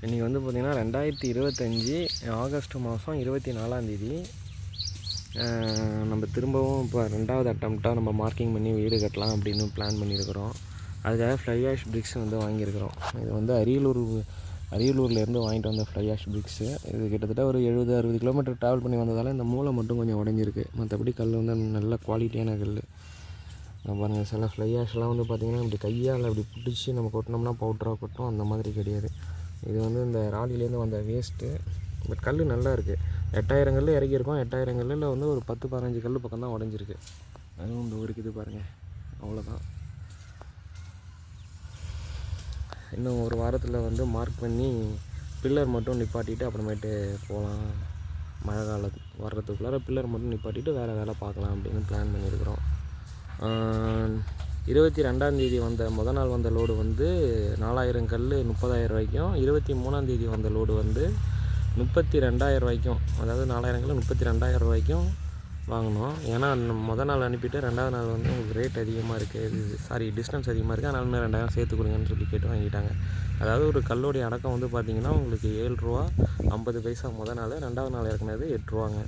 இன்றைக்கி வந்து பார்த்திங்கன்னா 2025 ஆகஸ்ட் மாதம் 24ஆந்தேதி. நம்ம திரும்பவும் இப்போ 2வது அட்டம்ப்டாக நம்ம மார்க்கிங் பண்ணி வீடு கட்டலாம் அப்படின்னு பிளான் பண்ணியிருக்கிறோம். அதுக்காக ஃப்ளை ஆஷ் பிரிக்ஸ் வந்து வாங்கியிருக்கிறோம். இது வந்து அரியலூர்லேருந்து வாங்கிட்டு வந்த ஃப்ளை ஆஷ் பிரிக்ஸு. இது கிட்டத்தட்ட ஒரு 70-60 கிலோமீட்டர் ட்ராவல் பண்ணி வந்ததால் இந்த மூளை மட்டும் கொஞ்சம் உடஞ்சிருக்கு. மற்றபடி கல் வந்து நல்ல குவாலிட்டியான கல். பாருங்கள், சில ஃப்ளை ஆஷ்லாம் வந்து பார்த்திங்கன்னா இப்படி கையால் அப்படி பிடிச்சி நம்ம கொட்டினோம்னா பவுட்ராக கொட்டும். அந்த மாதிரி கிடையாது. இது வந்து இந்த ராலிலேருந்து வந்த வேஸ்ட்டு. பட் கல் நல்லா இருக்குது. 8000 கல் இறக்கியிருக்கோம். 8000 கல்லில் வந்து ஒரு 10-15 கல் பக்கம் தான் உடஞ்சிருக்கு. அதுவும் இந்த இருக்குது பாருங்கள், அவ்வளோதான். இன்னும் ஒரு வாரத்தில் வந்து மார்க் பண்ணி பில்லர் மட்டும் நிப்பாட்டிட்டு அப்புறமேட்டு போகலாம். மழை காலம் வர்றதுக்குள்ளார பில்லர் மட்டும் நிப்பாட்டிட்டு வேறு வேலை பார்க்கலாம் அப்படின்னு பிளான் பண்ணியிருக்கிறோம். 22ஆந்தேதி வந்த நாள் வந்த லோடு வந்து 4000 கல் 30,000 ரூபாய்க்கும், 23ஆந்தேதி வந்த லோடு வந்து 32,000 ரூபாய்க்கும், அதாவது 4000 கல் 32,000 ரூபாய்க்கும் வாங்கினோம். ஏன்னா நாள் அனுப்பிட்டு 2வது நாள் வந்து உங்களுக்கு ரேட் அதிகமாக இருக்குது, டிஸ்டன்ஸ் அதிகமாக இருக்குது, அதனால 2000 சேர்த்து கொடுங்கன்னு சொல்லி கேட்டு வாங்கிட்டாங்க. அதாவது ஒரு கல்லோடைய அடக்கம் வந்து பார்த்திங்கன்னா உங்களுக்கு 7 ரூபா 50 பைசா நாள், 2வது நாள் இறக்குனது 8 ரூபாங்க.